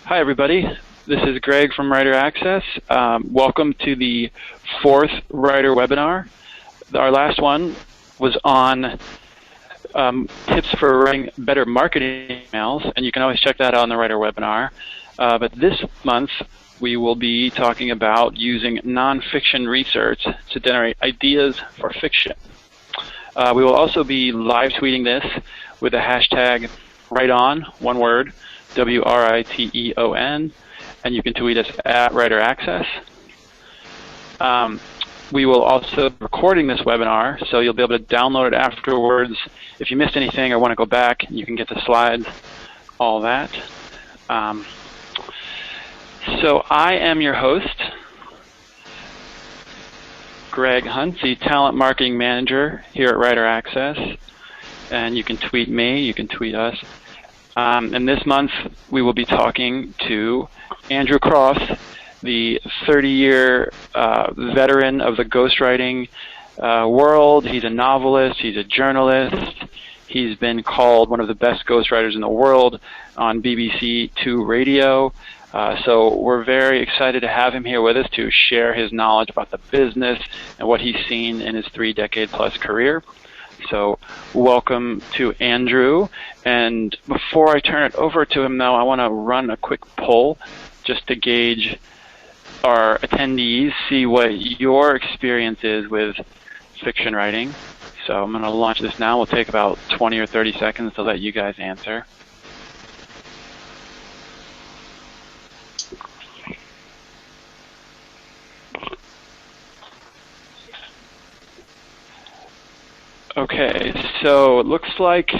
Hi, everybody. This is Greg from Writer Access. Welcome to the 4th Writer webinar. Our last one was on tips for writing better marketing emails, and you can always check that out on the Writer webinar. But this month, we will be talking about using nonfiction research to generate ideas for fiction. We will also be live tweeting this with the hashtag WriteOn, one word, WRITEON, and you can tweet us at Writer Access. We will also be recording this webinar, so you'll be able to download it afterwards. If you missed anything or want to go back, you can get the slides, all that. So I am your host, Greg Hunt, the Talent Marketing Manager here at Writer Access. And you can tweet me, you can tweet us. And this month, we will be talking to Andrew Crofts, the 30-year veteran of the ghostwriting world. He's a novelist, he's a journalist. He's been called one of the best ghostwriters in the world on BBC 2 radio. So we're very excited to have him here with us to share his knowledge about the business and what he's seen in his 3-decade-plus career. So welcome to Andrew. And before I turn it over to him, though, I want to run a quick poll just to gauge our attendees, see what your experience is with fiction writing. So I'm going to launch this now. We'll take about 20 or 30 seconds to let you guys answer. Okay, so it looks like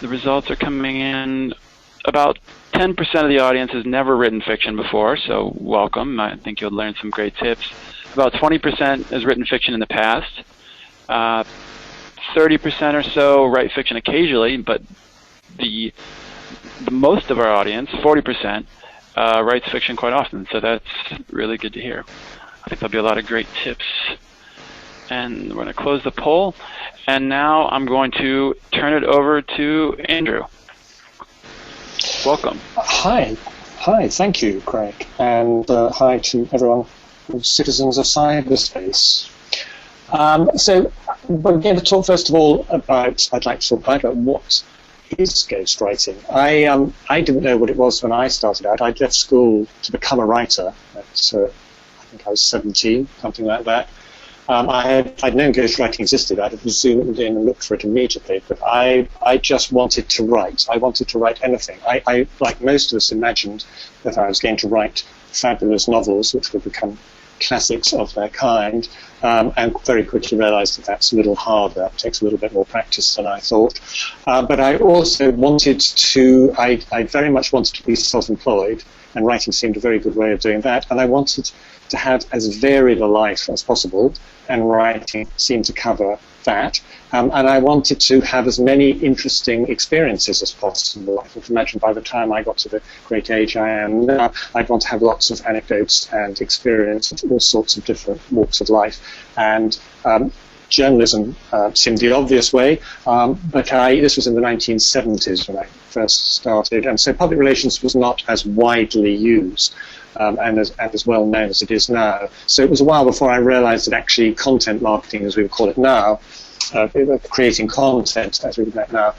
the results are coming in. About 10% of the audience has never written fiction before, so welcome. I think you'll learn some great tips. About 20% has written fiction in the past. 30% or so write fiction occasionally, but the most of our audience, 40%, writes fiction quite often, so that's really good to hear. I think there'll be a lot of great tips. And we're going to close the poll. And now I'm going to turn it over to Andrew. Welcome. Hi, thank you, Craig. And hi to everyone, citizens of cyberspace. So we're going to talk first of all about, I'd like to talk about what is ghostwriting. I didn't know what it was when I started out. I left school to become a writer. I think I was 17, something like that. I'd known ghostwriting existed. I'd have zoomed in and looked for it immediately, but I just wanted to write. I wanted to write anything. I, like most of us, imagined that I was going to write fabulous novels which would become classics of their kind, and very quickly realized that that's a little harder. It takes a little bit more practice than I thought. But I also wanted to, I very much wanted to be self-employed, and writing seemed a very good way of doing that, and I wanted to have as varied a life as possible, and writing seemed to cover that. And I wanted to have as many interesting experiences as possible. I can imagine by the time I got to the great age I am now, I'd want to have lots of anecdotes and experience of all sorts of different walks of life. And journalism seemed the obvious way, but this was in the 1970s when I first started, and so public relations was not as widely used and as well known as it is now. So it was a while before I realized that actually content marketing, as we would call it now, creating content, as we would know it now,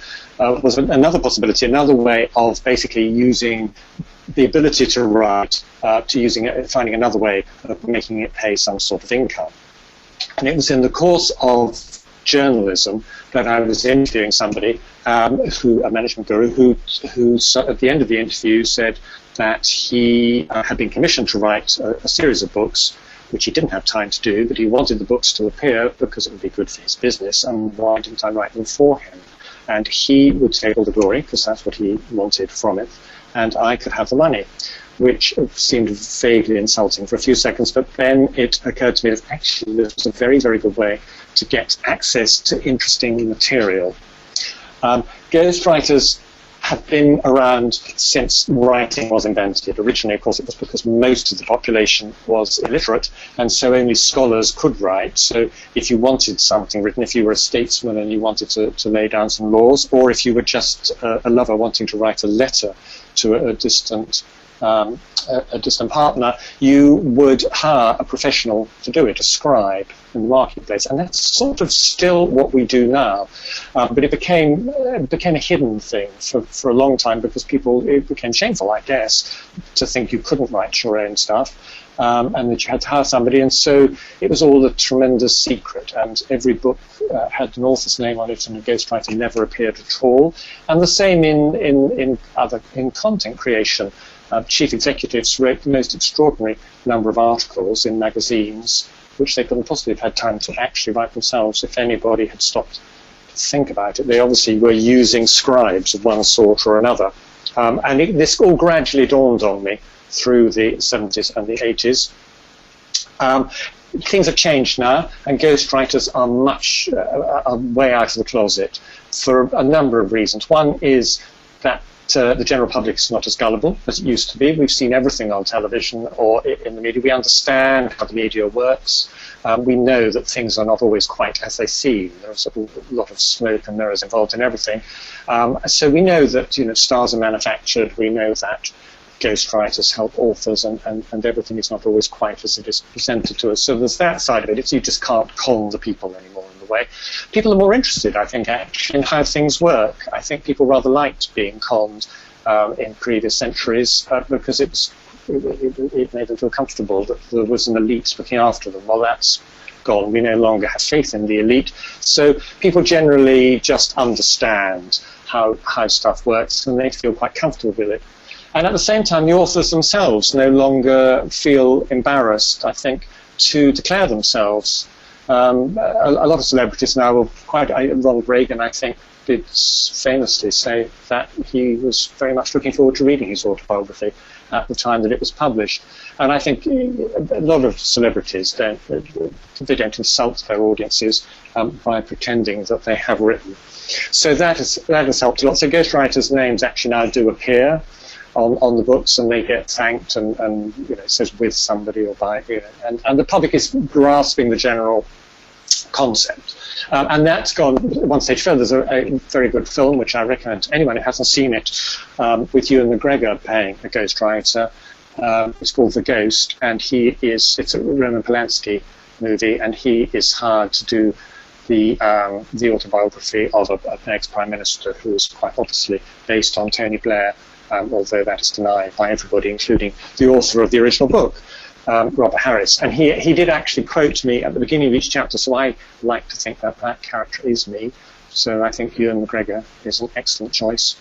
was another possibility, another way of basically using the ability to write, finding another way of making it pay some sort of income. And it was in the course of journalism that I was interviewing somebody, a management guru, who at the end of the interview said that he had been commissioned to write a series of books, which he didn't have time to do, but he wanted the books to appear because it would be good for his business, and why didn't I write them for him? And he would take all the glory, because that's what he wanted from it, and I could have the money, which seemed vaguely insulting for a few seconds, but then it occurred to me that actually this was a very, very good way to get access to interesting material. Ghostwriters have been around since writing was invented. Originally, of course, it was because most of the population was illiterate, and so only scholars could write. So if you wanted something written, if you were a statesman and you wanted to lay down some laws, or if you were just a lover wanting to write a letter to a distant partner, you would hire a professional to do it, a scribe in the marketplace, and that's sort of still what we do now. But it became a hidden thing for a long time because it became shameful, I guess, to think you couldn't write your own stuff, and that you had to hire somebody, and so it was all a tremendous secret, and every book had an author's name on it, and a ghostwriter never appeared at all. And the same in content creation. Chief executives wrote the most extraordinary number of articles in magazines, which they couldn't possibly have had time to actually write themselves if anybody had stopped to think about it. They obviously were using scribes of one sort or another. And this all gradually dawned on me through the 70s and the 80s. Things have changed now, and ghostwriters are way out of the closet for a number of reasons. One is that the general public is not as gullible as it used to be. We've seen everything on television or in the media. We understand how the media works. We know that things are not always quite as they seem. There's a lot of smoke and mirrors involved in everything. So we know that stars are manufactured. We know that ghostwriters help authors, and everything is not always quite as it is presented to us. So there's that side of it. You just can't con the people anymore in the way. People are more interested, I think, actually, in how things work. I think people rather liked being conned in previous centuries because it made them feel comfortable that there was an elite looking after them. Well, that's gone. We no longer have faith in the elite. So people generally just understand how stuff works, and they feel quite comfortable with it. And at the same time, the authors themselves no longer feel embarrassed, I think, to declare themselves. A lot of celebrities now will Ronald Reagan, I think, did famously say that he was very much looking forward to reading his autobiography at the time that it was published. And I think a lot of celebrities don't insult their audiences by pretending that they have written. So that has helped a lot. So ghostwriters' names actually now do appear on the books, and they get thanked, and it says with somebody or by, and the public is grasping the general concept. And that's gone one stage further. There's a very good film, which I recommend to anyone who hasn't seen it, with Ewan McGregor playing a ghostwriter. It's called The Ghost, and it's a Roman Polanski movie, and he is hired to do the autobiography of an ex-prime minister who is quite obviously based on Tony Blair, although that is denied by everybody, including the author of the original book, Robert Harris. And he did actually quote me at the beginning of each chapter, so I like to think that character is me. So I think Ewan McGregor is an excellent choice.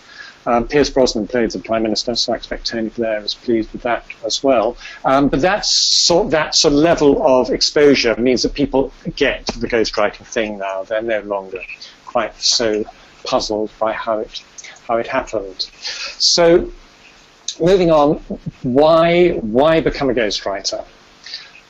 Pierce Brosnan played the Prime Minister, so I expect Tony Blair is pleased with that as well. But that sort of level of exposure means that people get the ghostwriting thing now. They're no longer quite so puzzled by how it happened. So, moving on, why become a ghostwriter?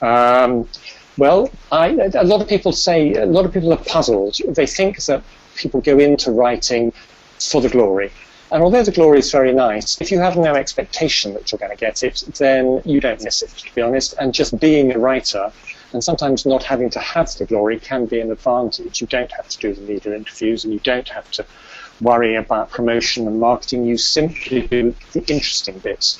Well, a lot of people are puzzled. They think that people go into writing for the glory. And although the glory is very nice, if you have no expectation that you're going to get it, then you don't miss it, to be honest. And just being a writer, and sometimes not having to have the glory, can be an advantage. You don't have to do the media interviews, and you don't have to worry about promotion and marketing. You simply do the interesting bits,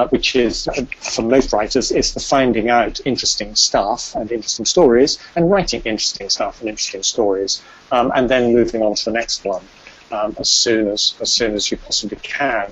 which is, for most writers, is the finding out interesting stuff and interesting stories, and writing interesting stuff and interesting stories, and then moving on to the next one as soon as you possibly can.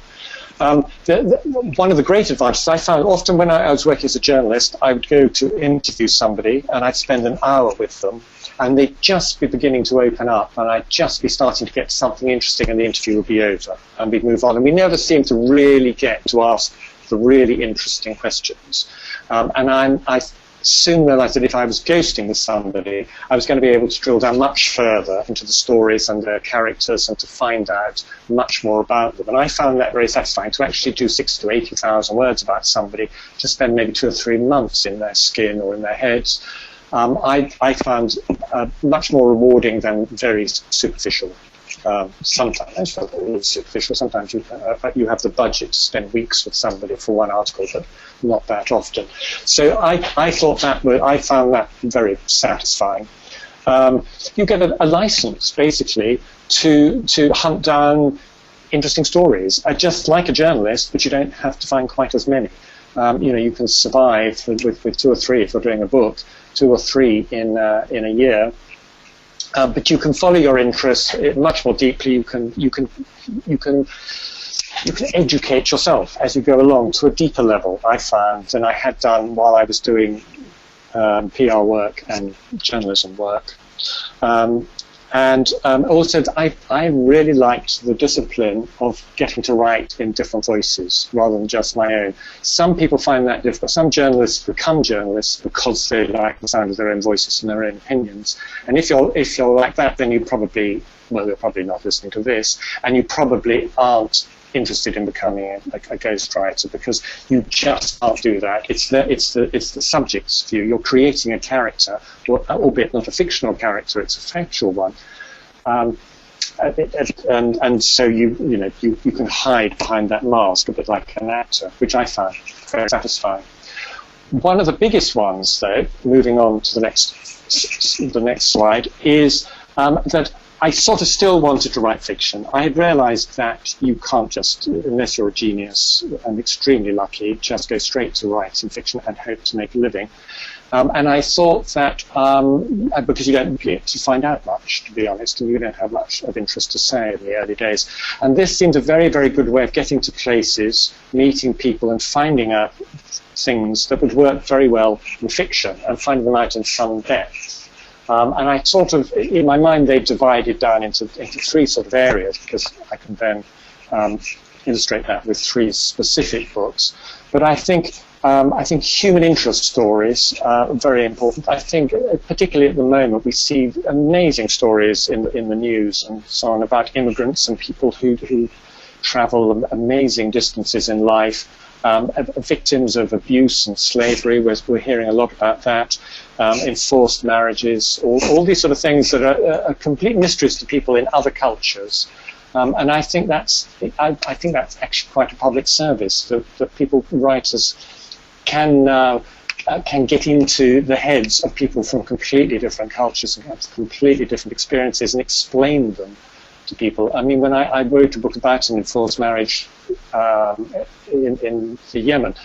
One of the great advantages I found, often when I was working as a journalist, I would go to interview somebody and I'd spend an hour with them, and they'd just be beginning to open up, and I'd just be starting to get something interesting, and the interview would be over, and we'd move on. And we never seem to really get to ask the really interesting questions. And I soon realized that if I was ghosting with somebody, I was going to be able to drill down much further into the stories and their characters, and to find out much more about them. And I found that very satisfying, to actually do 60,000 to 80,000 words about somebody, to spend maybe 2 or 3 months in their skin or in their heads. I found much more rewarding than very superficial Sometimes it's superficial. Sometimes you have the budget to spend weeks with somebody for one article, but not that often. So I found that very satisfying. You get a license basically to hunt down interesting stories, just like a journalist, but you don't have to find quite as many. You can survive with 2 or 3 if you're doing a book, 2 or 3 in a year. But you can follow your interests much more deeply. You can educate yourself as you go along to a deeper level, I found, than I had done while I was doing PR work and journalism work. Also, I really liked the discipline of getting to write in different voices rather than just my own. Some people find that difficult. Some journalists become journalists because they like the sound of their own voices and their own opinions. And if you're like that, then you're probably not listening to this, and you probably aren't interested in becoming a ghostwriter, because you just can't do that. It's the subject's view. You're creating a character, albeit not a fictional character. It's a factual one, and so you can hide behind that mask a bit like an actor, which I found very satisfying. One of the biggest ones, though, moving on to the next slide, is that I sort of still wanted to write fiction. I had realized that you can't just, unless you're a genius and extremely lucky, just go straight to writing fiction and hope to make a living. And I thought that, because you don't get to find out much, to be honest, and you don't have much of interest to say in the early days. And this seemed a very, very good way of getting to places, meeting people, and finding out things that would work very well in fiction, and finding them out in some depth. And I sort of, in my mind, they divided down into 3 sort of areas, because I can then illustrate that with 3 specific books. But I think human interest stories are very important. I think, particularly at the moment, we see amazing stories in the news and so on about immigrants and people who travel amazing distances in life. Victims of abuse and slavery, we're hearing a lot about that, enforced marriages, all these sort of things that are complete mysteries to people in other cultures. And I think that's actually quite a public service, that people, writers, can get into the heads of people from completely different cultures and have completely different experiences and explain them to people. I mean, when I wrote a book about an enforced marriage in Yemen,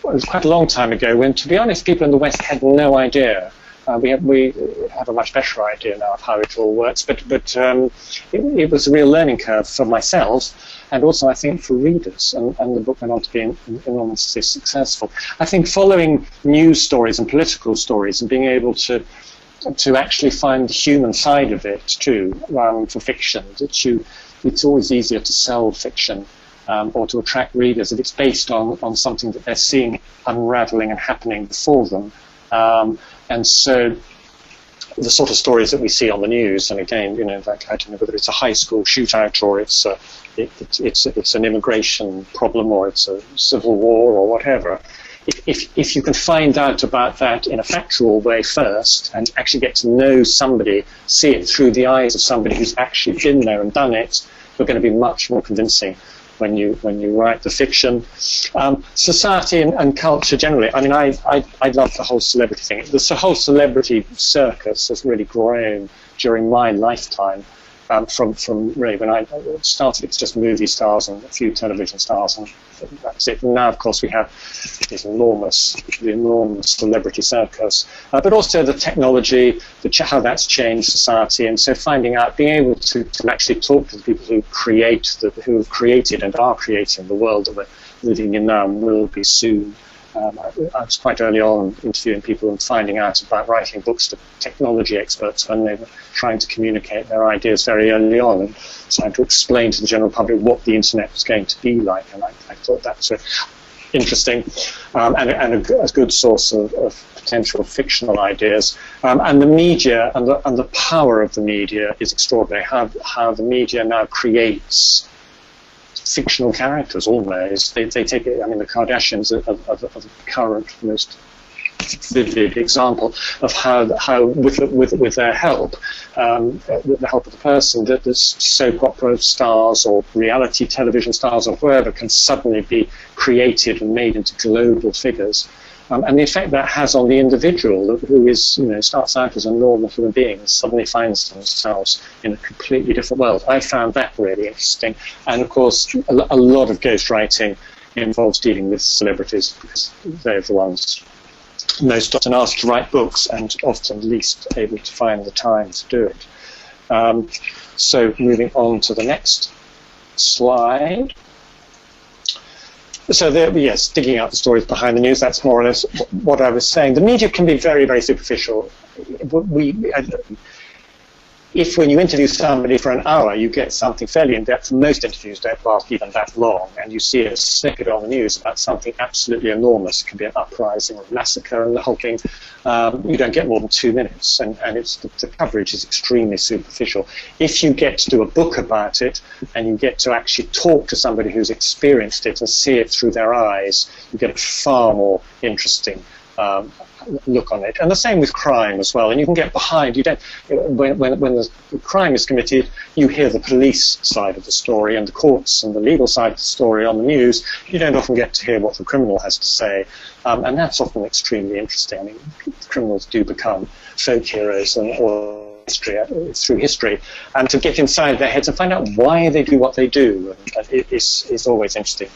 it was quite a long time ago, when, to be honest, people in the West had no idea. We have a much better idea now of how it all works, but it was a real learning curve for myself, and also I think for readers, and the book went on to be enormously successful. I think following news stories and political stories and being able to actually find the human side of it too, for fiction, it's always easier to sell fiction or to attract readers if it's based on something that they're seeing unraveling and happening before them. And so the sort of stories that we see on the news, and again, like, I don't know whether it's a high school shootout or it's an immigration problem or it's a civil war or whatever. If you can find out about that in a factual way first and actually get to know somebody, see it through the eyes of somebody who's actually been there and done it, you're going to be much more convincing when you write the fiction. Society and culture generally, I mean, I love the whole celebrity thing. The whole celebrity circus has really grown during my lifetime. From really when I started, it's just movie stars and a few television stars, and that's it. And now, of course, we have this enormous celebrity circus, but also the technology, how that's changed society, and so being able to actually talk to the people who have created and are creating the world that we're living in now and will be soon. I was quite early on interviewing people and finding out about writing books to technology experts when they were trying to communicate their ideas very early on, and trying to explain to the general public what the internet was going to be like. And I thought that was interesting and a good source of potential fictional ideas. And the media and the power of the media is extraordinary. How the media now creates fictional characters almost. They take it. I mean, the Kardashians are the current most vivid example of how with their help, with the help of the person, that the soap opera stars or reality television stars or whoever can suddenly be created and made into global figures. And the effect that has on the individual who is, starts out as a normal human being and suddenly finds themselves in a completely different world. I found that really interesting. And of course, a lot of ghostwriting involves dealing with celebrities because they're the ones most often asked to write books and often least able to find the time to do it. So moving on to the next slide. So there, yes, digging out the stories behind the news, that's more or less what I was saying. The media can be very, very superficial. If when you interview somebody for an hour, you get something fairly in-depth, most interviews don't last even that long, and you see a snippet on the news about something absolutely enormous. It can be an uprising or a massacre, and the whole thing, you don't get more than 2 minutes, and the coverage is extremely superficial. If you get to do a book about it, and you get to actually talk to somebody who's experienced it and see it through their eyes, you get a far more interesting look on it. And the same with crime as well. And you can get behind, you don't, when the crime is committed, you hear the police side of the story and the courts and the legal side of the story on the news. You don't often get to hear what the criminal has to say. And that's often extremely interesting. I mean, criminals do become folk heroes or through history, and to get inside their heads and find out why they do what they do, and it is always interesting.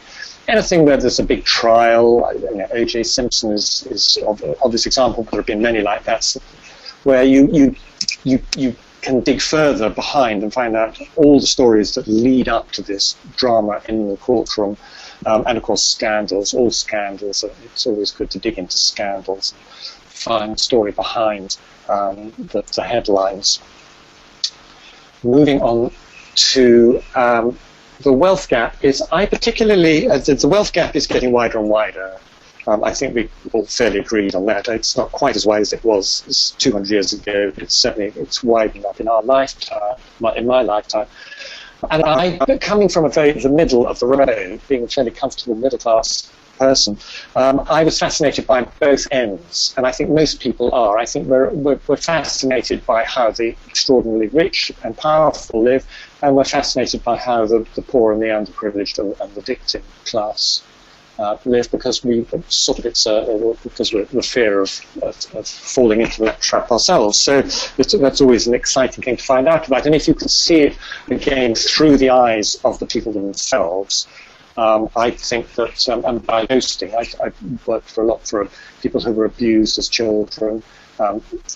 Anything where there's a big trial, O.J. Simpson is obvious example, but there have been many like that, where you can dig further behind and find out all the stories that lead up to this drama in the courtroom, and of course scandals, all scandals. It's always good to dig into scandals, find the story behind the headlines. Moving on to the wealth gap is, the wealth gap is getting wider and wider. I think we all fairly agreed on that. It's not quite as wide as it was 200 years ago, but it's widened up in our lifetime, in my lifetime. And coming from the middle of the road, being a fairly comfortable middle-class person, I was fascinated by both ends, and I think most people are. I think we're fascinated by how the extraordinarily rich and powerful live, and we're fascinated by how the poor and the underprivileged and the victim class live, because because we're fear of falling into that trap ourselves. So that's always an exciting thing to find out about. And if you can see it again through the eyes of the people themselves, I think that, and by ghosting, I worked for people who were abused as children,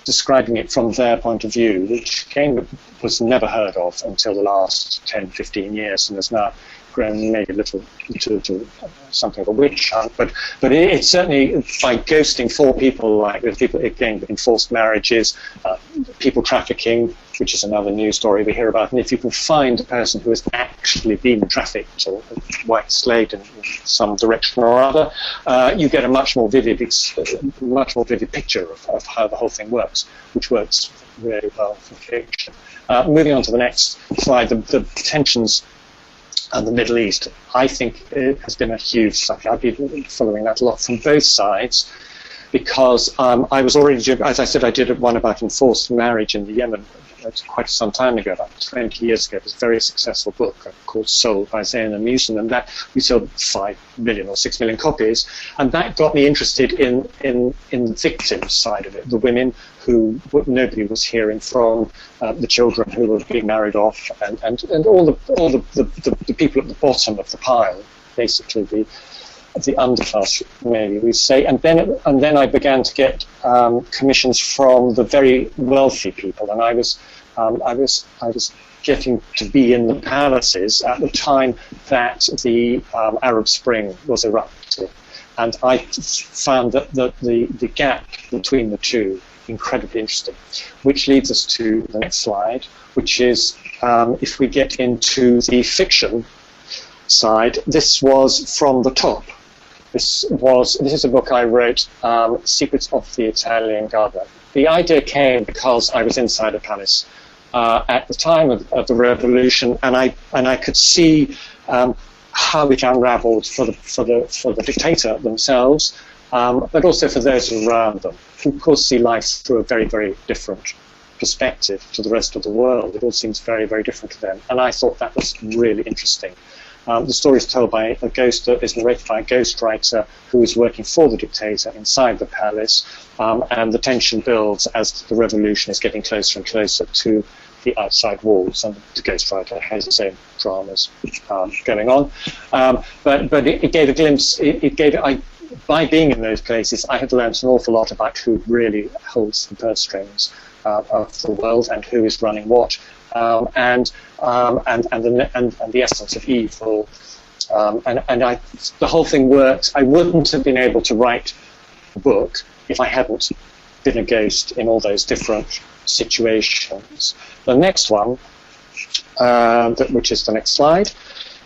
describing it from their point of view, which again was never heard of until the last 10, 15 years, and has now grown maybe a little to something of a witch hunt. But it's certainly, by ghosting for people like this, people, again, enforced marriages, people trafficking, which is another news story we hear about. And if you can find a person who has actually been trafficked or white slaved in some direction or other, you get a much more vivid picture of how the whole thing works, which works really well for fiction. Moving on to the next slide, the tensions and the Middle East, I think it has been a huge subject. I've been following that a lot from both sides, because I was already, as I said, I did one about enforced marriage in the Yemen quite some time ago, about 20 years ago. It was a very successful book called Sold by Zayn and Musin, and that we sold 5 million or 6 million copies, and that got me interested in the victim side of it, the women who nobody was hearing from, the children who were being married off, and all the people at the bottom of the pile, basically the underclass, maybe we say. And then I began to get commissions from the very wealthy people, and I was getting to be in the palaces at the time that the Arab Spring was erupting, and I found that the gap between the two incredibly interesting, which leads us to the next slide, which is if we get into the fiction side. This was From the Top. This is a book I wrote, Secrets of the Italian Gardener. The idea came because I was inside a palace at the time of the revolution, and I could see how it unravelled for the dictator themselves, but also for those around them, who of course see life through a very, very different perspective to the rest of the world. It all seems very, very different to them, and I thought that was really interesting. The story is told by a ghost, is narrated by a ghostwriter who is working for the dictator inside the palace, and the tension builds as the revolution is getting closer and closer to the outside walls, and the ghostwriter has his own dramas going on. But it gave a glimpse. By being in those places, I had learned an awful lot about who really holds the purse strings of the world and who is running what. And the essence of evil, the whole thing works. I wouldn't have been able to write a book if I hadn't been a ghost in all those different situations. The next one, which is the next slide,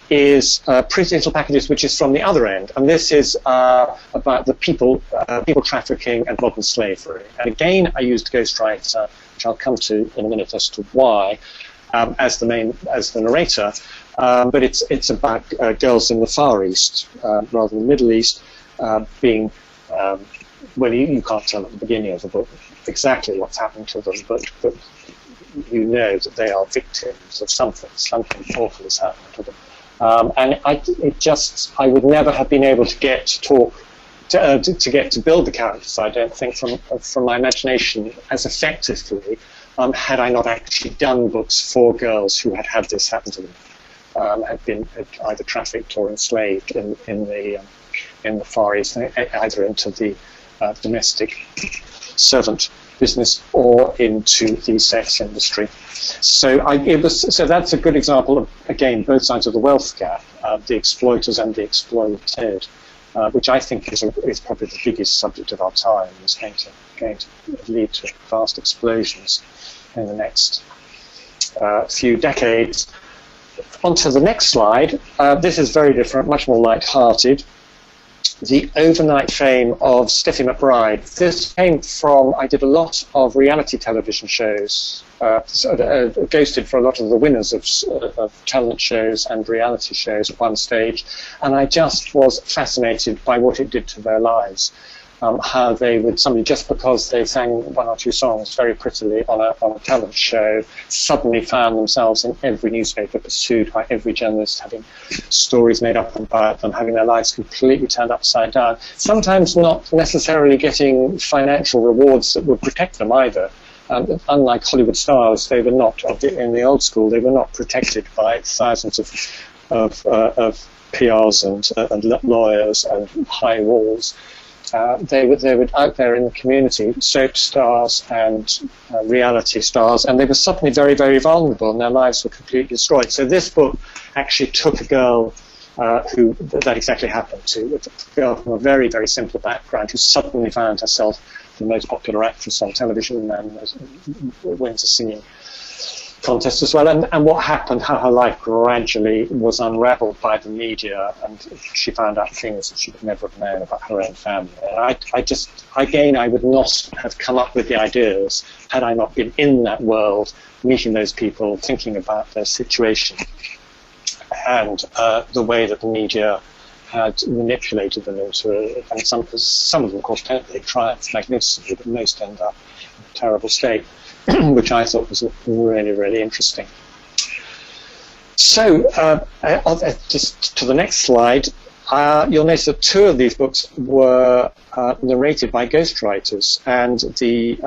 is Pretty Little Packages, which is from the other end, and this is about the people trafficking and modern slavery. And again, I used Ghostwriter, which I'll come to in a minute as to why, as the narrator. But it's about girls in the Far East, rather than the Middle East, being well, you can't tell at the beginning of the book exactly what's happened to them, but you know that they are victims of something awful has happened to them. And I would never have been able to get to build the characters, I don't think, from my imagination as effectively, had I not actually done books for girls who had had this happen to them, had been either trafficked or enslaved in the Far East, either into the domestic servant business or into the sex industry. So that's a good example of, again, both sides of the wealth gap, the exploiters and the exploited, which I think is probably the biggest subject of our time, and is going to lead to vast explosions in the next few decades. On to the next slide. This is very different, much more light-hearted. The overnight fame of Steffi McBride. This came from, I did a lot of reality television shows, ghosted for a lot of the winners of talent shows and reality shows at one stage, and I just was fascinated by what it did to their lives. How they would, somebody, just because they sang one or two songs very prettily on a talent show, suddenly found themselves in every newspaper, pursued by every journalist, having stories made up about them, having their lives completely turned upside down, sometimes not necessarily getting financial rewards that would protect them either. Unlike Hollywood stars, they were not, in the old school, they were not protected by thousands of PRs and lawyers and high walls. They were out there in the community, soap stars and reality stars, and they were suddenly very, very vulnerable, and their lives were completely destroyed. So this book actually took a girl who that exactly happened to, a girl from a very, very simple background who suddenly found herself the most popular actress on television and went to singing contest as well, and what happened, how her life gradually was unraveled by the media, and she found out things that she would never have known about her own family. And I would not have come up with the ideas had I not been in that world, meeting those people, thinking about their situation, and the way that the media had manipulated them into it. And some of them, of course, they triumph magnificently, but most end up in a terrible state. Which I thought was really, really interesting. So, just to the next slide, you'll notice that two of these books were narrated by ghostwriters, and the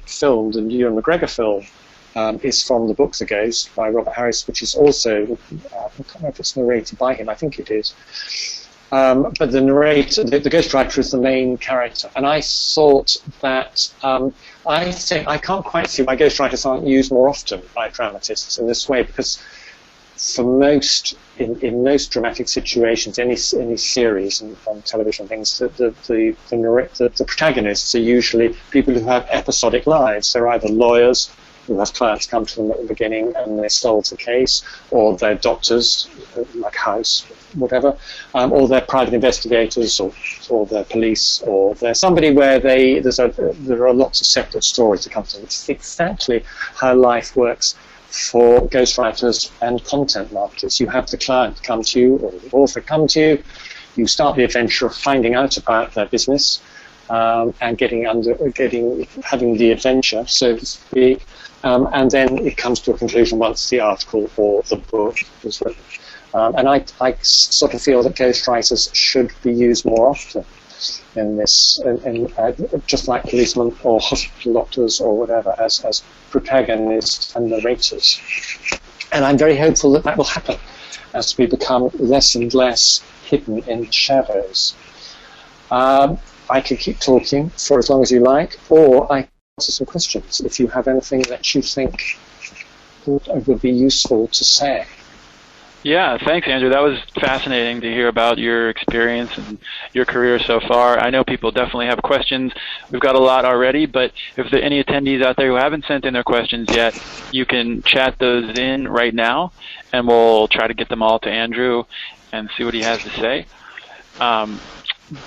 film, the Ewan McGregor film, is from the book The Ghost by Robert Harris, which is also, I can't remember if it's narrated by him, I think it is. But the narrator, the ghostwriter, is the main character, and I thought that I can't quite see why ghostwriters aren't used more often by dramatists in this way, because for in most dramatic situations, any series and on television things, the protagonists are usually people who have episodic lives. They're either lawyers who have clients come to them at the beginning and they solve the case, or they're doctors, like House, whatever, or they're private investigators, or they're police, or they're somebody where there are lots of separate stories that come to them. It's exactly how life works for ghostwriters and content marketers. You have the client come to you, or the author come to you, you start the adventure of finding out about their business and having the adventure, so to speak, and then it comes to a conclusion once the article or the book is written. And I sort of feel that ghostwriters should be used more often in this, just like policemen or hospital doctors or whatever, as protagonists and narrators. And I'm very hopeful that that will happen as we become less and less hidden in the shadows. I could keep talking for as long as you like, or I can answer some questions if you have anything that you think would be useful to say. Yeah, thanks, Andrew. That was fascinating to hear about your experience and your career so far. I know people definitely have questions. We've got a lot already, but if there are any attendees out there who haven't sent in their questions yet, you can chat those in right now, and we'll try to get them all to Andrew and see what he has to say.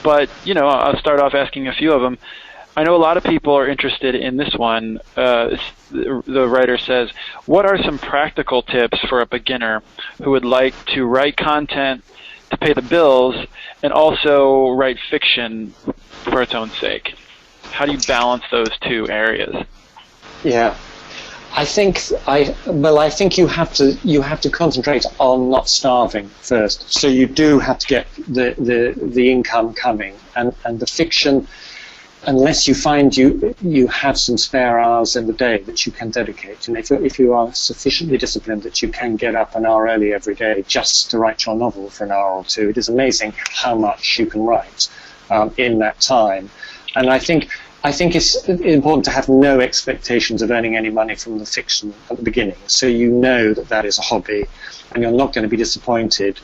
But, you know, I'll start off asking a few of them. I know a lot of people are interested in this one. The writer says, what are some practical tips for a beginner who would like to write content to pay the bills and also write fiction for its own sake? How do you balance those two areas? Yeah, I think you have to concentrate on not starving first. So you do have to get the income coming, and the fiction, unless you find you have some spare hours in the day that you can dedicate. And if you are sufficiently disciplined that you can get up an hour early every day just to write your novel for an hour or two, it is amazing how much you can write in that time. And I think it's important to have no expectations of earning any money from the fiction at the beginning. So you know that is a hobby, and you're not going to be disappointed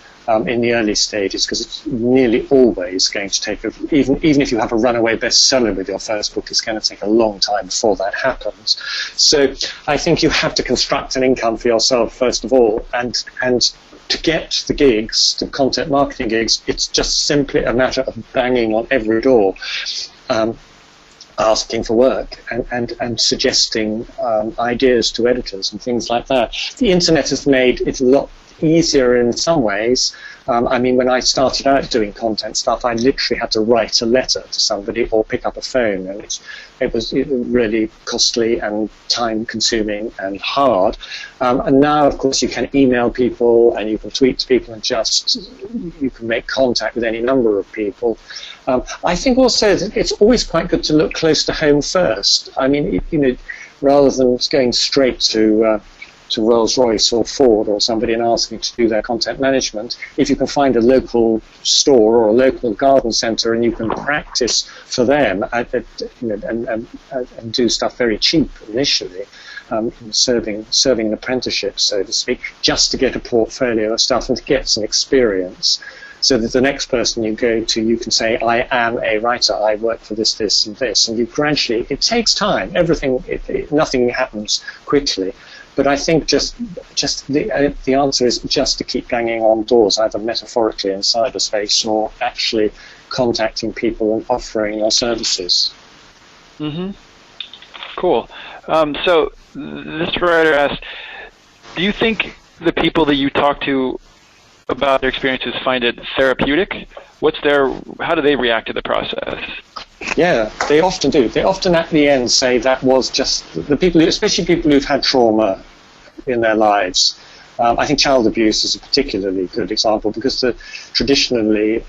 in the early stages, because it's nearly always going to take, even if you have a runaway bestseller with your first book, it's going to take a long time before that happens. So I think you have to construct an income for yourself first of all, and to get the gigs, the content marketing gigs, it's just simply a matter of banging on every door, asking for work and suggesting ideas to editors and things like that. The internet has made it a lot easier in some ways. I mean, when I started out doing content stuff, I literally had to write a letter to somebody or pick up a phone, and it was really costly and time-consuming and hard. And now, of course, you can email people and you can tweet to people, and you can make contact with any number of people. I think also that it's always quite good to look close to home first. I mean, rather than going straight to Rolls-Royce or Ford or somebody and asking to do their content management, if you can find a local store or a local garden centre and you can practice for them and do stuff very cheap initially, serving an apprenticeship, so to speak, just to get a portfolio of stuff and to get some experience, so that the next person you go to, you can say, I am a writer, I work for this, this and this, and you gradually, it takes time, nothing happens quickly. But I think just the answer is just to keep banging on doors, either metaphorically in cyberspace or actually contacting people and offering your services. Mm-hmm. Cool. So this writer asks, do you think the people that you talk to about their experiences find it therapeutic? How do they react to the process? Yeah, they often do. They often at the end say that was just the people, especially people who've had trauma in their lives. I think child abuse is a particularly good example, because traditionally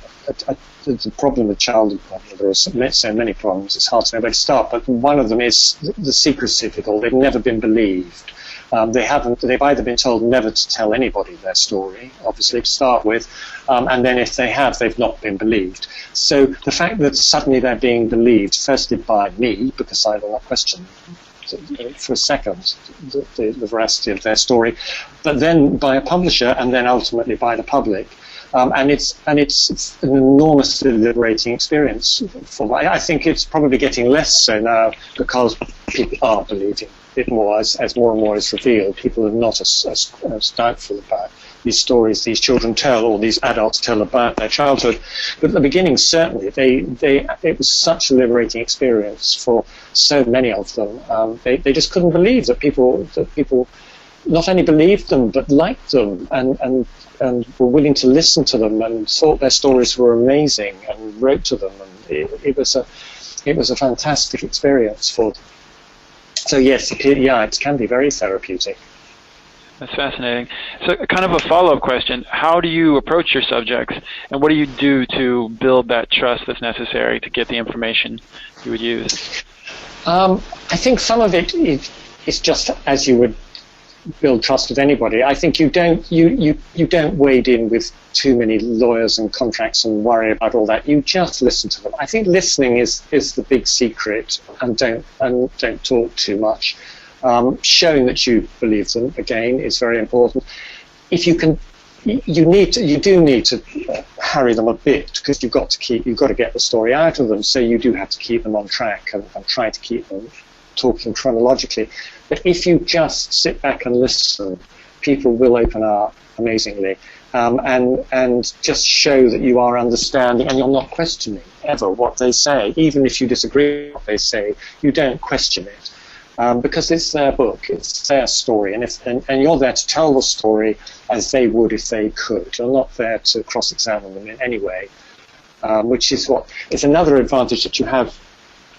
the problem with childhood, there are so many problems, it's hard to know where to start, but one of them is the secrecy of it all. They've never been believed. They've either been told never to tell anybody their story, obviously, to start with, and then if they have, they've not been believed. So the fact that suddenly they're being believed, firstly by me, because I will not question for a second the veracity of their story, but then by a publisher, and then ultimately by the public. And it's an enormously liberating experience for me. I think it's probably getting less so now, because people are believing it more as more and more is revealed. People are not as doubtful about these stories these children tell, or these adults tell about their childhood. But at the beginning, certainly, it was such a liberating experience for so many of them. They just couldn't believe that people not only believed them but liked them, and and were willing to listen to them and thought their stories were amazing and wrote to them, and it was a fantastic experience for them. So yes, it can be very therapeutic. That's fascinating. So kind of a follow-up question, how do you approach your subjects, and what do you do to build that trust that's necessary to get the information you would use? I think some of it is just as you would build trust with anybody. I think you don't wade in with too many lawyers and contracts and worry about all that. You just listen to them. I think listening is the big secret, and don't talk too much. Showing that you believe them, again, is very important. If you can, you do need to harry them a bit, because you've got to get the story out of them. So you do have to keep them on track and try to keep them talking chronologically. But if you just sit back and listen, people will open up amazingly, and just show that you are understanding and you're not questioning ever what they say. Even if you disagree with what they say, you don't question it. Because it's their book, it's their story, and you're there to tell the story as they would if they could. You're not there to cross-examine them in any way, which is another advantage that you have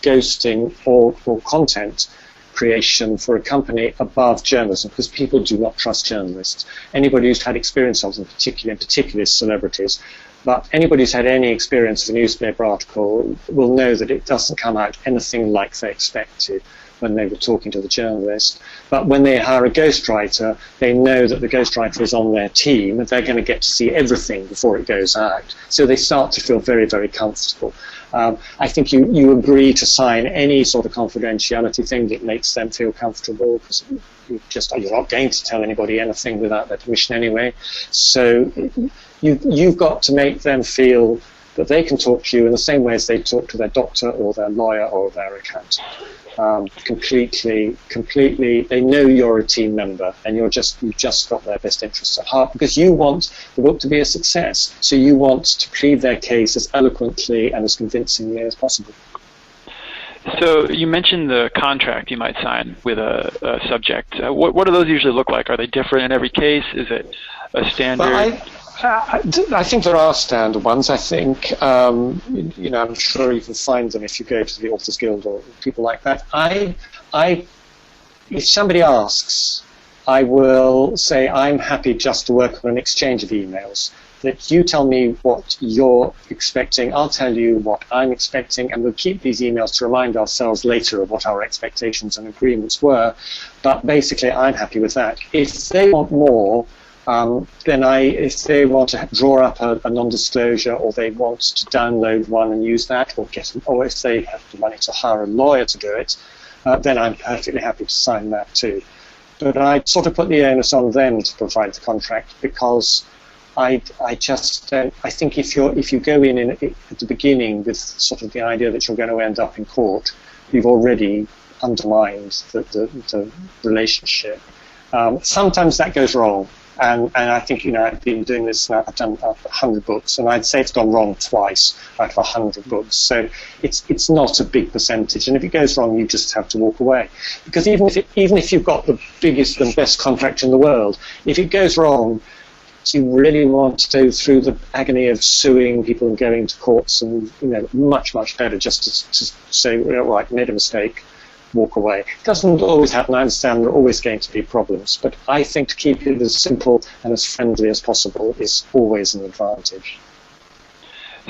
ghosting or content creation for a company above journalism, because people do not trust journalists. Anybody who's had experience of them, particularly celebrities, but anybody who's had any experience of a newspaper article will know that it doesn't come out anything like they expected when they were talking to the journalist. But when they hire a ghostwriter, they know that the ghostwriter is on their team and they're going to get to see everything before it goes out. So they start to feel very, very comfortable. I think you agree to sign any sort of confidentiality thing that makes them feel comfortable, because you're not going to tell anybody anything without their permission anyway. So you've got to make them feel that they can talk to you in the same way as they talk to their doctor or their lawyer or their accountant. Completely, they know you're a team member, and you've just got their best interests at heart, because you want the book to be a success. So you want to plead their case as eloquently and as convincingly as possible. So you mentioned the contract you might sign with a subject. What do those usually look like? Are they different in every case? Is it a standard? I think there are standard ones. I think, I'm sure you can find them if you go to the Authors Guild or people like that. If somebody asks, I will say I'm happy just to work on an exchange of emails. That you tell me what you're expecting, I'll tell you what I'm expecting, and we'll keep these emails to remind ourselves later of what our expectations and agreements were. But basically, I'm happy with that. If they want more, if they want to draw up a non-disclosure, or they want to download one and use that, or if they have the money to hire a lawyer to do it, then I'm perfectly happy to sign that too. But I sort of put the onus on them to provide the contract, because I just don't. I think if you go in at the beginning with sort of the idea that you're going to end up in court, you've already undermined the relationship. Sometimes that goes wrong. And I think, I've been doing this now, I've done 100 books, and I'd say it's gone wrong twice out of 100 books. So it's not a big percentage, and if it goes wrong, you just have to walk away. Because even if you've got the biggest and best contract in the world, if it goes wrong, do you really want to go through the agony of suing people and going to courts? And much, much better just to say, right, made a mistake, walk away. It doesn't always happen. I understand there are always going to be problems, but I think to keep it as simple and as friendly as possible is always an advantage.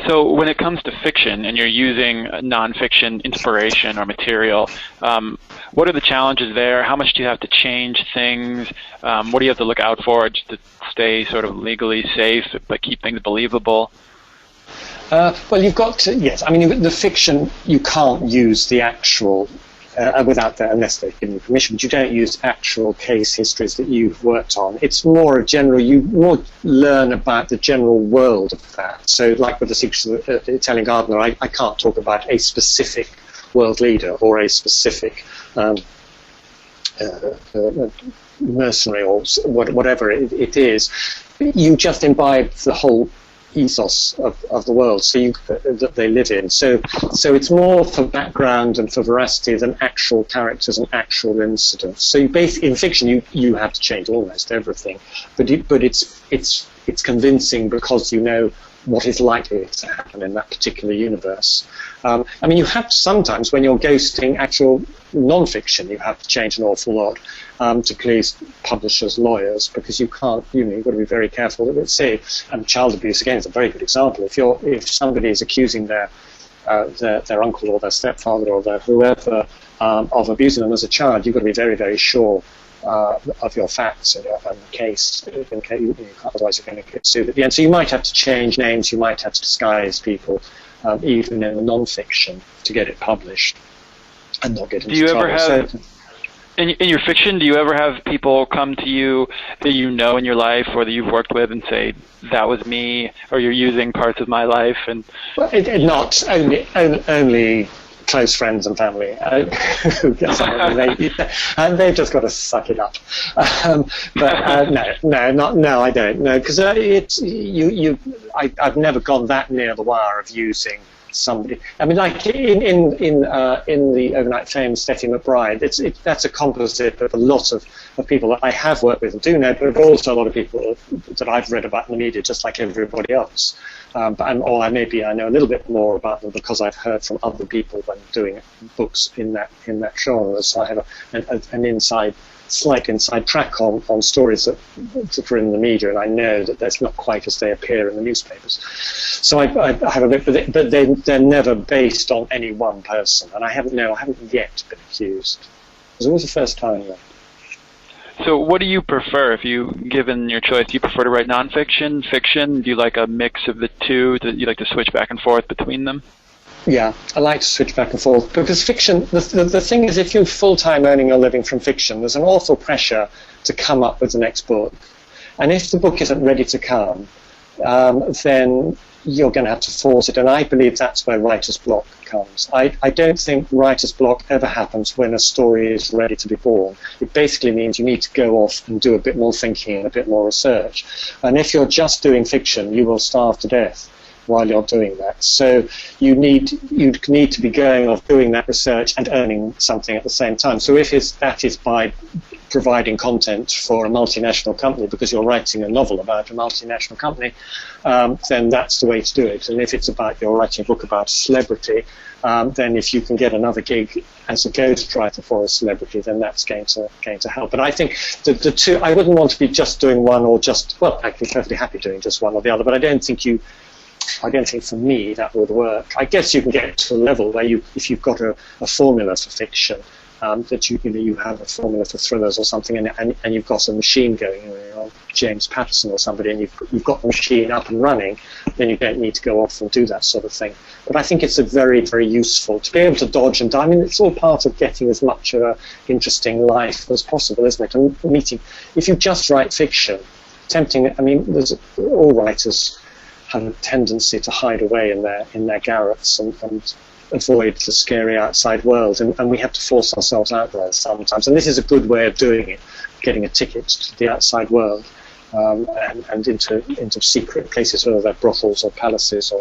So when it comes to fiction, and you're using nonfiction inspiration or material, what are the challenges there? How much do you have to change things? What do you have to look out for just to stay sort of legally safe but keep things believable? Well, you've got to, yes. I mean, the fiction, you can't use the actual without that, unless they've given you permission, but you don't use actual case histories that you've worked on. It's more a general, you more learn about the general world of that. So like with the Secrets of the Italian Gardener, I can't talk about a specific world leader or a specific mercenary or whatever it is. You just imbibe the whole ethos of the world that they live in. So it's more for background and for veracity than actual characters and actual incidents. So in fiction you have to change almost everything, but it's it's convincing because you know what is likely to happen in that particular universe. I mean, you have to sometimes, when you're ghosting actual non-fiction, you have to change an awful lot to please publishers, lawyers, because you can't, you've got to be very careful. Let's say, and child abuse, again, is a very good example. If somebody is accusing their uncle or their stepfather or their whoever of abusing them as a child, you've got to be very, very sure of your facts and the case. Otherwise, you're going to get sued at the end. So you might have to change names, you might have to disguise people, even in non-fiction, to get it published and not get into trouble. Do you ever have, in your fiction, do you ever have people come to you that you know in your life or that you've worked with and say, that was me, or you're using parts of my life? And well, not only close friends and family who get and they've just got to suck it up. No, I don't. No, because I've never gone that near the wire of using somebody. I mean, like in the Overnight Fame, Steffi McBride, that's a composite of a lot of people that I have worked with and do know, but also a lot of people that I've read about in the media, just like everybody else. I know a little bit more about them because I've heard from other people when doing books in that genre. So I have an slight inside track on stories that are in the media, and I know that that's not quite as they appear in the newspapers. So I have a bit, but they're never based on any one person, and I haven't yet been accused. It was always the first time, though. So what do you prefer if you, given your choice? Do you prefer to write nonfiction, fiction? Do you like a mix of the two? Do you like to switch back and forth between them? Yeah, I like to switch back and forth because fiction, the thing is, if you're full-time earning your living from fiction, there's an awful pressure to come up with the next book. And if the book isn't ready to come, then you're going to have to force it. And I believe that's where writer's block comes. I don't think writer's block ever happens when a story is ready to be born. It basically means you need to go off and do a bit more thinking and a bit more research. And if you're just doing fiction, you will starve to death while you're doing that. So you need to be going off doing that research and earning something at the same time. So if that is by providing content for a multinational company because you're writing a novel about a multinational company, then that's the way to do it. And if it's about you're writing a book about a celebrity, then if you can get another gig as a ghostwriter for a celebrity, then that's going to help. But I think the two, I wouldn't want to be just doing one or just, well, I'd be perfectly happy doing just one or the other, but I don't think for me that would work. I guess you can get to a level where if you've got a formula for fiction, that you have a formula for thrillers or something, and you've got a machine going, James Patterson or somebody, and you've got the machine up and running, then you don't need to go off and do that sort of thing. But I think it's a very, very useful to be able to dodge and die. I mean, it's all part of getting as much of an interesting life as possible, isn't it? And meeting, if you just write fiction, tempting. I mean, all writers have a tendency to hide away in their garrets and avoid the scary outside world, and we have to force ourselves out there sometimes. And this is a good way of doing it, getting a ticket to the outside world and into secret places, whether they're brothels or palaces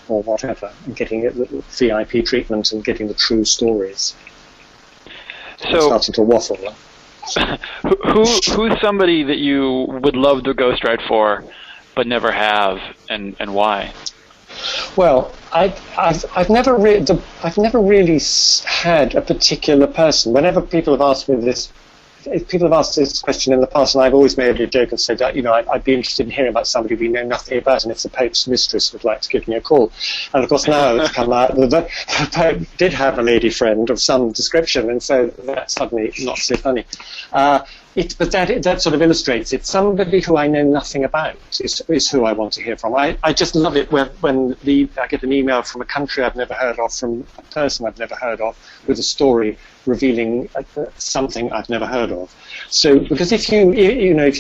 or whatever, and getting the VIP treatment and getting the true stories. So, I'm starting to waffle. Who's somebody that you would love to ghostwrite for, but never have, and why? Well, I've never really had a particular person. Whenever people have asked me this, people have asked this question in the past, and I've always made a joke and said, I'd be interested in hearing about somebody we know nothing about, and if the Pope's mistress would like to give me a call. And of course now it's come out that the Pope did have a lady friend of some description, and so that's suddenly not so funny. But that sort of illustrates it. Somebody who I know nothing about is who I want to hear from. I just love it when I get an email from a country I've never heard of, from a person I've never heard of, with a story revealing something I've never heard of. So, because if you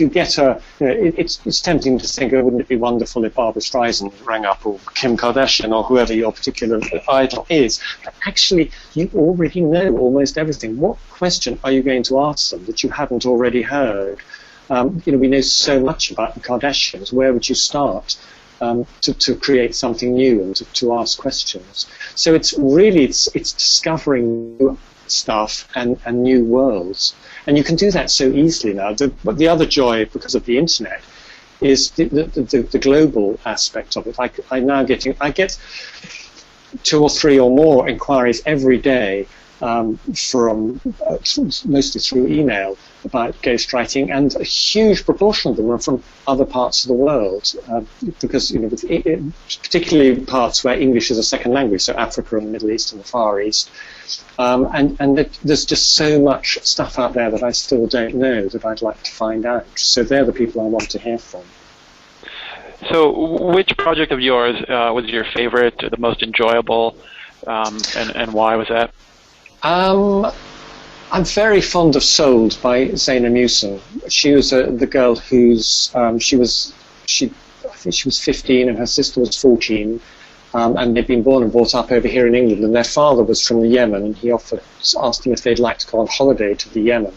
get it's tempting to think, wouldn't it be wonderful if Barbara Streisand rang up, or Kim Kardashian, or whoever your particular idol is. But actually, you already know almost everything. What question are you going to ask them that you haven't already heard? We know so much about the Kardashians. Where would you start to create something new and to ask questions? So it's discovering new stuff and new worlds. And you can do that so easily now. The other joy, because of the internet, is the global aspect of it. I get 2 or 3 or more inquiries every day from mostly through email about ghostwriting, and a huge proportion of them are from other parts of the world, because particularly parts where English is a second language, so Africa and the Middle East and the Far East, and there's just so much stuff out there that I still don't know that I'd like to find out. So they're the people I want to hear from. So which project of yours was your favorite, or the most enjoyable, and why was that? I'm very fond of Sold by Zaina Musa. She was the girl who's I think she was 15 and her sister was 14, and they'd been born and brought up over here in England, and their father was from the Yemen, and he asked them if they'd like to go on holiday to the Yemen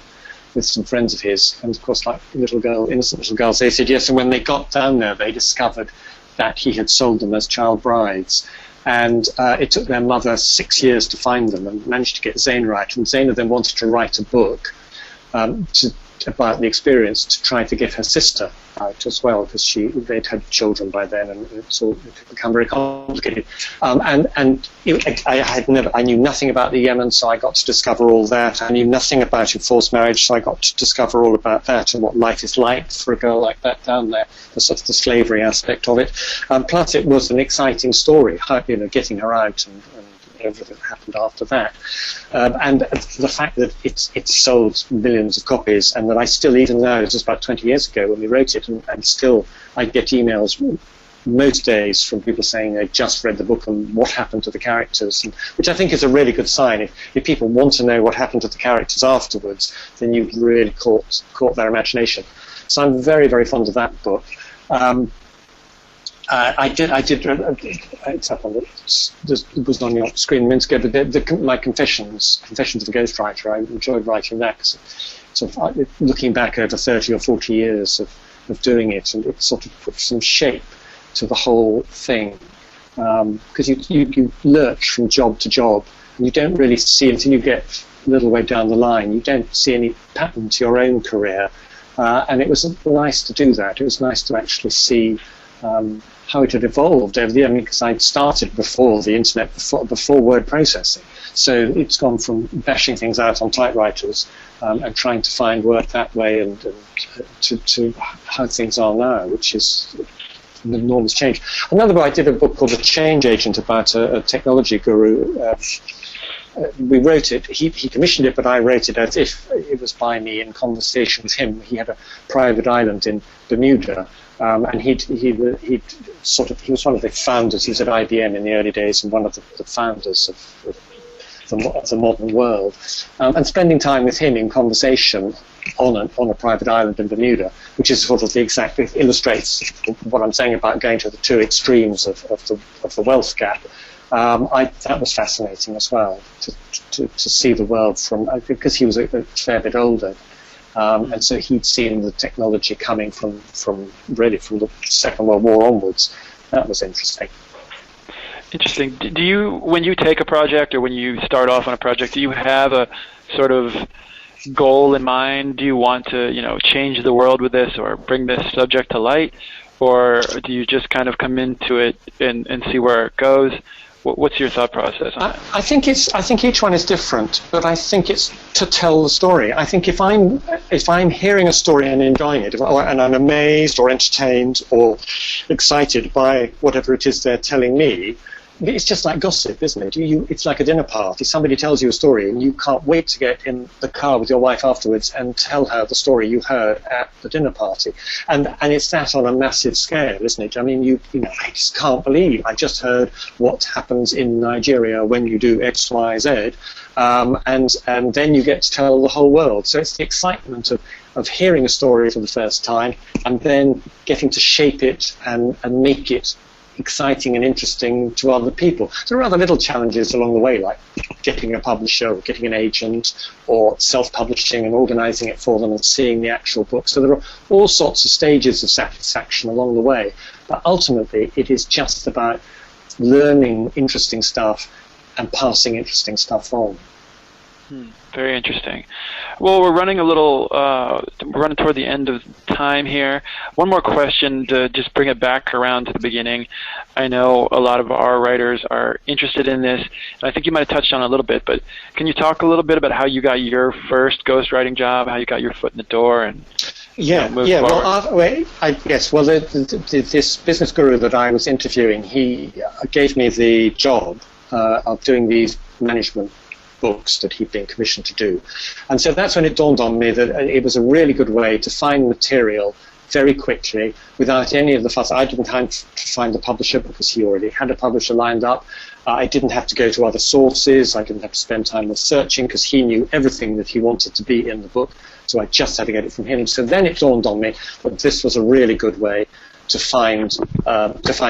with some friends of his, and of course, like innocent little girls, they said yes, and when they got down there, they discovered that he had sold them as child brides. And it took their mother 6 years to find them, and managed to get Zaina right. And Zaina then wanted to write a book about the experience to try to get her sister out as well, because they'd had children by then, and it had become very complicated. I knew nothing about the Yemen, so I got to discover all that. I knew nothing about enforced marriage, so I got to discover all about that and what life is like for a girl like that down there, the sort of the slavery aspect of it. Plus, it was an exciting story, getting her out and everything that happened after that, and the fact that it's sold millions of copies, and that I still, even now, it was about 20 years ago when we wrote it, and still I get emails most days from people saying they just read the book and what happened to the characters, which I think is a really good sign. If people want to know what happened to the characters afterwards, then you've really caught their imagination. So I'm very, very fond of that book. I did. It's up on it was on your screen a minute ago. But my Confessions of a Ghostwriter, I enjoyed writing that, because sort of looking back over 30 or 40 years of doing it, and it sort of puts some shape to the whole thing, because you lurch from job to job, and you don't really see, until you get a little way down the line, you don't see any pattern to your own career, and it was nice to do that. It was nice to actually see how it had evolved over the years. Because I'd started before the internet, before word processing. So it's gone from bashing things out on typewriters and trying to find work that way, and to how things are now, which is an enormous change. Another book, I did a book called The Change Agent about a technology guru. We wrote it, he commissioned it, but I wrote it as if it was by me in conversation with him. He had a private island in Bermuda, and he was one of the founders. He was at IBM in the early days, and one of the founders of the modern world. And spending time with him in conversation on a private island in Bermuda, which is sort of it illustrates what I'm saying about going to the two extremes of the wealth gap. That was fascinating as well, to see the world from, because he was a fair bit older, and so he'd seen the technology coming from the Second World War onwards. That was interesting. Interesting. Do you, when you take a project, or when you start off on a project, do you have a sort of goal in mind? Do you want to, change the world with this, or bring this subject to light, or do you just kind of come into it and see where it goes? What's your thought process on that? I think each one is different, but I think it's to tell the story. I think if I'm hearing a story and enjoying it, and I'm amazed or entertained or excited by whatever it is they're telling me, it's just like gossip, isn't it? It's like a dinner party. Somebody tells you a story, and you can't wait to get in the car with your wife afterwards and tell her the story you heard at the dinner party. And it's that on a massive scale, isn't it? I mean, I just can't believe I just heard what happens in Nigeria when you do X, Y, Z, and then you get to tell the whole world. So it's the excitement of hearing a story for the first time, and then getting to shape it and make it exciting and interesting to other people. There are other little challenges along the way, like getting a publisher or getting an agent, or self-publishing and organising it for them and seeing the actual book. So there are all sorts of stages of satisfaction along the way. But ultimately, it is just about learning interesting stuff and passing interesting stuff on. Very interesting. Well, we're running we're running toward the end of time here. One more question to just bring it back around to the beginning. I know a lot of our writers are interested in this, and I think you might have touched on it a little bit, but can you talk a little bit about how you got your first ghostwriting job, how you got your foot in the door, and this business guru that I was interviewing, he gave me the job of doing these management books that he'd been commissioned to do. And so that's when it dawned on me that it was a really good way to find material very quickly without any of the fuss. I didn't have to find the publisher because he already had a publisher lined up. I didn't have to go to other sources. I didn't have to spend time researching because he knew everything that he wanted to be in the book. So I just had to get it from him. So then it dawned on me that this was a really good way to find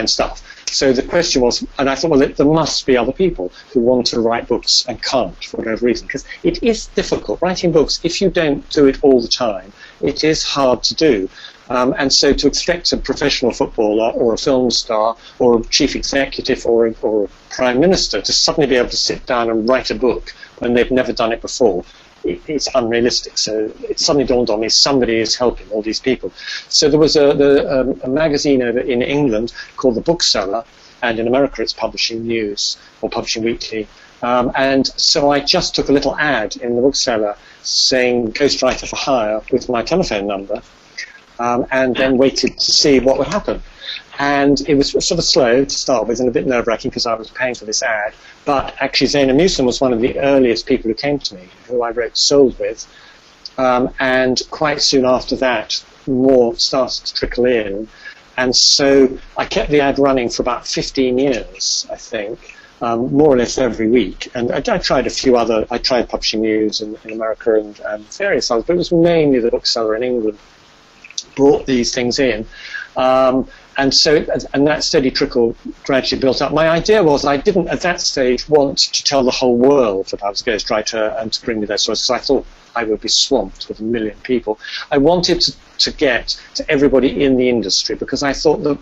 stuff. So the question was, and I thought, well, there must be other people who want to write books and can't for whatever reason, because it is difficult. Writing books, if you don't do it all the time, it is hard to do. And so to expect a professional footballer or a film star or a chief executive or a prime minister to suddenly be able to sit down and write a book when they've never done it before, it's unrealistic. So it suddenly dawned on me somebody is helping all these people. So there was a magazine over in England called The Bookseller, and in America it's Publishing News or Publishing Weekly. And so I just took a little ad in The Bookseller saying ghostwriter for hire with my telephone number, and then waited to see what would happen. And it was sort of slow to start with and a bit nerve-wracking because I was paying for this ad. But actually Zaina Musin was one of the earliest people who came to me, who I wrote Sold with. And quite soon after that, more started to trickle in. And so I kept the ad running for about 15 years, I think, more or less every week. And I tried I tried Publishing News in America and various others, but it was mainly The Bookseller in England brought these things in. And that steady trickle gradually built up. My idea was I didn't at that stage want to tell the whole world that I was a ghostwriter and to bring me their sources. I thought I would be swamped with 1 million people. I wanted to get to everybody in the industry because I thought that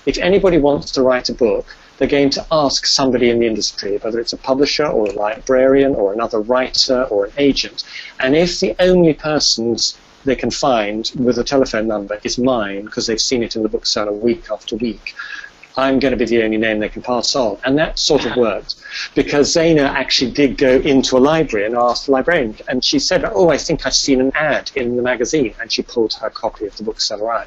if anybody wants to write a book, they're going to ask somebody in the industry, whether it's a publisher or a librarian or another writer or an agent. And if the only persons they can find with a telephone number is mine because they've seen it in the bookseller week after week, I'm going to be the only name they can pass on. And that sort of worked because Zaina actually did go into a library and asked the librarian, and she said, oh, I think I've seen an ad in the magazine, and she pulled her copy of the bookseller out.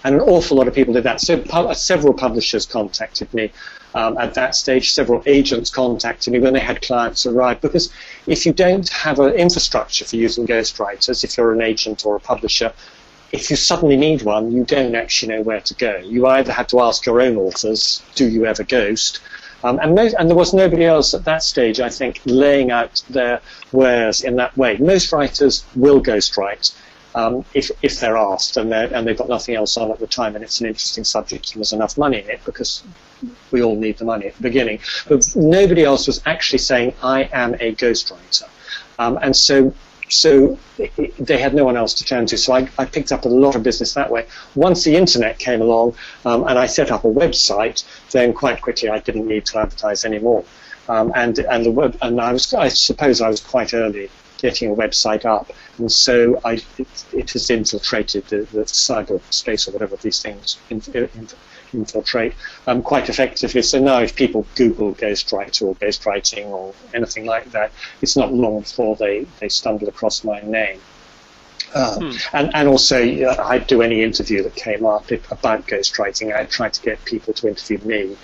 And an awful lot of people did that. So several publishers contacted me at that stage. Several agents contacted me when they had clients arrive, because if you don't have an infrastructure for using ghostwriters, if you're an agent or a publisher, if you suddenly need one, you don't actually know where to go. You either have to ask your own authors, do you ever ghost? And there was nobody else at that stage, I think, laying out their wares in that way. Most writers will ghostwrite if they're asked and they've got nothing else on at the time and it's an interesting subject and there's enough money in it, because we all need the money at the beginning. But nobody else was actually saying, I am a ghostwriter. And so they had no one else to turn to, so I picked up a lot of business that way. Once the internet came along and I set up a website, then quite quickly I didn't need to advertise anymore. I suppose I was quite early getting a website up, and so it has infiltrated the cyberspace or whatever these things infiltrate quite effectively. So now if people Google ghostwriter or ghostwriting or anything like that, it's not long before they stumble across my name. And also, I'd do any interview that came up about ghostwriting. I'd try to get people to interview me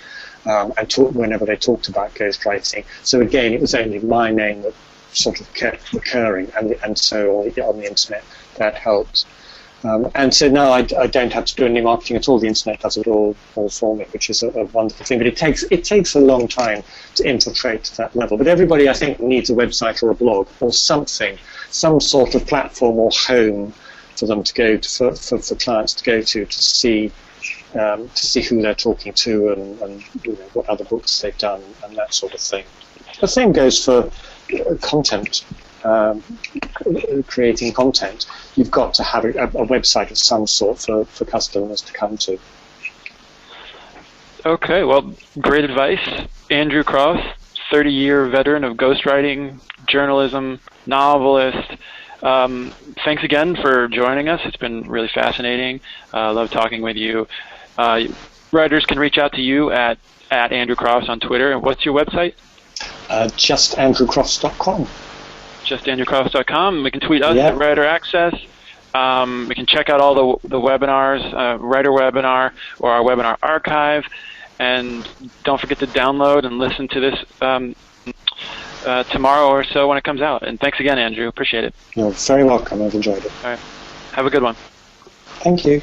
and talk whenever they talked about ghostwriting. So again, it was only my name that sort of kept recurring, and so on the internet that helped. And so now I don't have to do any marketing at all. The internet does it all for me, which is a wonderful thing. But it takes a long time to infiltrate to that level. But everybody, I think, needs a website or a blog or something, some sort of platform or home for them to go to, for clients to go to see who they're talking to and what other books they've done and that sort of thing. The same goes for content. Creating content, you've got to have a website of some sort for customers to come to. Okay, well, great advice. Andrew Crofts, 30-year veteran of ghostwriting, journalism, novelist. Thanks again for joining us. It's been really fascinating. Love talking with you. Writers can reach out to you at Andrew Crofts on Twitter. And what's your website? JustAndrewCrofts.com. JustAndrewCrofts.com. We can tweet us at Writer Access. We can check out all the webinars, Writer Webinar, or our webinar archive. And don't forget to download and listen to this tomorrow or so when it comes out. And thanks again, Andrew. Appreciate it. You're very welcome. I've enjoyed it. All right. Have a good one. Thank you.